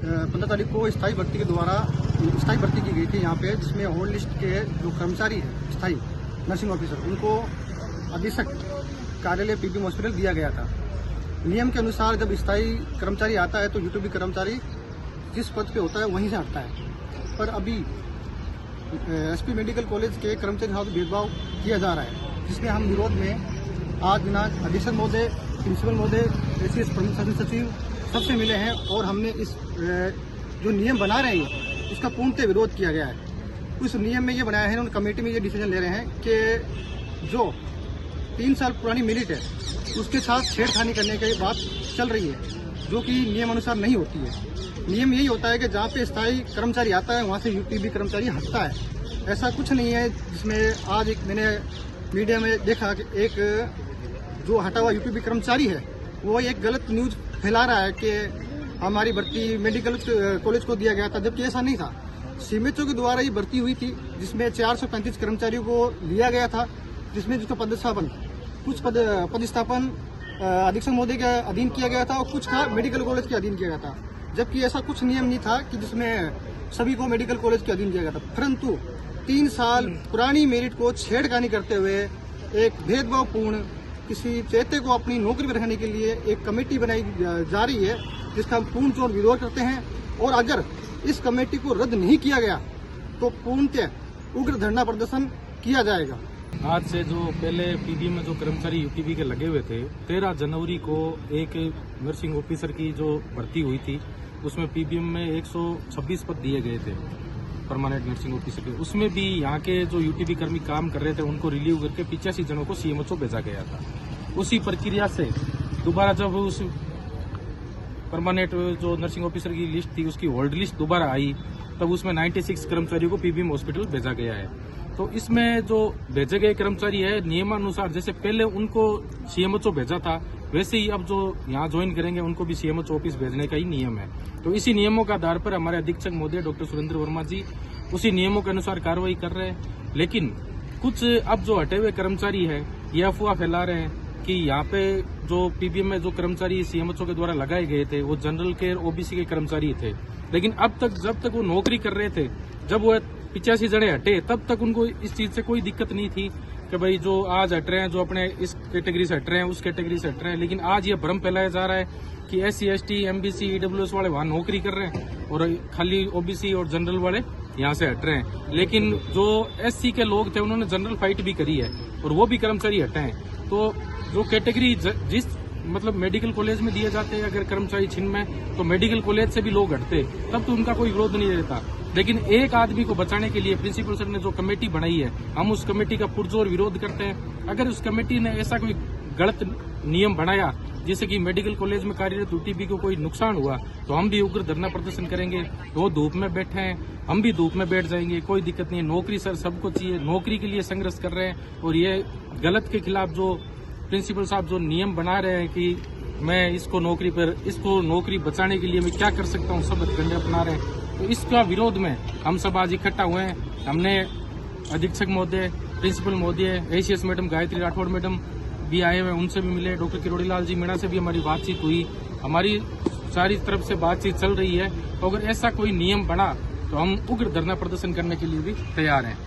15 तारीख को स्थायी भर्ती के द्वारा स्थायी भर्ती की गई थी यहाँ पे, जिसमें होल्ड लिस्ट के जो कर्मचारी हैं स्थायी नर्सिंग ऑफिसर, उनको अधीक्षक कार्यालय पीबीएम हॉस्पिटल दिया गया था। नियम के अनुसार जब स्थायी कर्मचारी आता है तो यूटीबी कर्मचारी जिस पद पे होता है वहीं से हटता है, पर अभी एसपी मेडिकल कॉलेज के कर्मचारी साथ भेदभाव किया जा रहा है, जिसमें हम विरोध में आज दिनांक अधीक्षक महोदय, प्रिंसिपल महोदय, एसीएस प्रमुख शासन सचिव सबसे मिले हैं और हमने इस जो नियम बना रहे हैं इसका पूर्णतः विरोध किया गया है। उस नियम में ये बनाया है, उन कमेटी में ये डिसीजन ले रहे हैं कि जो 3 साल पुरानी मेरिट है उसके साथ छेड़खानी करने की बात चल रही है, जो कि नियम अनुसार नहीं होती है। नियम यही होता है कि जहाँ पे स्थायी कर्मचारी आता है वहाँ से यूटीबी कर्मचारी हटता है। ऐसा कुछ नहीं है, जिसमें आज एक मैंने मीडिया में देखा कि एक जो हटा हुआ यूटीबी कर्मचारी है वो एक गलत न्यूज फैला रहा है कि हमारी भर्ती मेडिकल कॉलेज को दिया गया था, जबकि ऐसा नहीं था। सीएमएचओ के द्वारा ये भर्ती हुई थी, जिसमें 435 कर्मचारियों को लिया गया था, जिसमें जिसका पदस्थापन कुछ पदस्थापन अधीक्षक महोदय के अधीन किया गया था और कुछ का मेडिकल कॉलेज के अधीन किया गया था, जबकि ऐसा कुछ नियम नहीं था कि जिसमें सभी को मेडिकल कॉलेज के अधीन किया गया था। परंतु 3 साल पुरानी मेरिट को छेड़खानी करते हुए एक भेदभावपूर्ण किसी चेते को अपनी नौकरी पर रखने के लिए एक कमेटी बनाई जा रही है, जिसका हम पूर्ण तौर विरोध करते हैं। और अगर इस कमेटी को रद्द नहीं किया गया तो पूर्णतः उग्र धरना प्रदर्शन किया जाएगा। आज से जो पहले पीबीएम में जो कर्मचारी यूटीबी के लगे हुए थे, 13 जनवरी को एक नर्सिंग ऑफिसर की जो भर्ती हुई थी उसमें पीबीएम में 126 पद दिए गए थे परमानेंट नर्सिंग ऑफिसर के। उसमें भी यहाँ के जो यूटीबी कर्मी काम कर रहे थे उनको रिलीव करके 85 जनों को सीएमएचओ भेजा गया था। उसी प्रक्रिया से दोबारा जब उस परमानेंट जो नर्सिंग ऑफिसर की लिस्ट थी उसकी होल्ड लिस्ट दोबारा आई, तब उसमें 96 कर्मचारियों को पीबीएम हॉस्पिटल भेजा गया है। तो इसमें जो भेजे गए कर्मचारी है नियमानुसार, जैसे पहले उनको सीएमएचओ भेजा था वैसे ही अब जो यहाँ ज्वाइन करेंगे उनको भी सीएमएचओ ऑफिस भेजने का ही नियम है। तो इसी नियमों के आधार पर हमारे अधीक्षक महोदय डॉक्टर सुरेंद्र वर्मा जी उसी नियमों के अनुसार कार्रवाई कर रहे हैं। लेकिन कुछ अब जो हटे हुए कर्मचारी है ये अफवाह फैला रहे हैं कि यहाँ पे जो पीबीएम में जो कर्मचारी सीएमएचओ के द्वारा लगाए गए थे वो जनरल केयर ओबीसी के कर्मचारी थे, लेकिन अब तक जब तक वो नौकरी कर रहे थे, जब वो 85 जने हटे तब तक उनको इस चीज से कोई दिक्कत नहीं थी कि भाई जो आज हट रहे हैं, जो अपने इस कैटेगरी से हट रहे हैं, उस कैटेगरी से हट रहे हैं। लेकिन आज ये भ्रम फैलाया जा रहा है कि SC ST MBC EWS वाले वहां नौकरी कर रहे हैं और खाली OBC और जनरल वाले यहाँ से हट रहे हैं। लेकिन जो SC के लोग थे उन्होंने जनरल फाइट भी करी है और वो भी कर्मचारी हटे हैं। तो जो कैटेगरी जिस मतलब मेडिकल कॉलेज में दिए जाते हैं अगर कर्मचारी छिन में, तो मेडिकल कॉलेज से भी लोग हटते तब तो उनका कोई विरोध नहीं रहता। लेकिन एक आदमी को बचाने के लिए प्रिंसिपल सर ने जो कमेटी बनाई है, हम उस कमेटी का पुरजोर विरोध करते हैं। अगर उस कमेटी ने ऐसा कोई गलत नियम बनाया जिससे कि मेडिकल कॉलेज में कार्यरत यूटीबी को कोई नुकसान हुआ तो हम भी उग्र धरना प्रदर्शन करेंगे। वो धूप में बैठे हैं, हम भी धूप में बैठ जाएंगे, कोई दिक्कत नहीं है। नौकरी सर सबको चाहिए, नौकरी के लिए संघर्ष कर रहे हैं और ये गलत के खिलाफ जो प्रिंसिपल साहब जो नियम बना रहे हैं कि मैं इसको नौकरी बचाने के लिए मैं क्या कर सकता हूँ, सब हथकंडे अपना रहे हैं। तो इसका विरोध में हम सब आज इकट्ठा हुए हैं। हमने अधीक्षक महोदय, प्रिंसिपल महोदय, ACS madam Gayatri Rathore madam भी आए हुए, उनसे भी मिले, डॉक्टर किरोड़ीलाल जी मीणा से भी हमारी बातचीत हुई। हमारी सारी तरफ से बातचीत चल रही है। तो अगर ऐसा कोई नियम बना तो हम उग्र धरना प्रदर्शन करने के लिए भी तैयार हैं।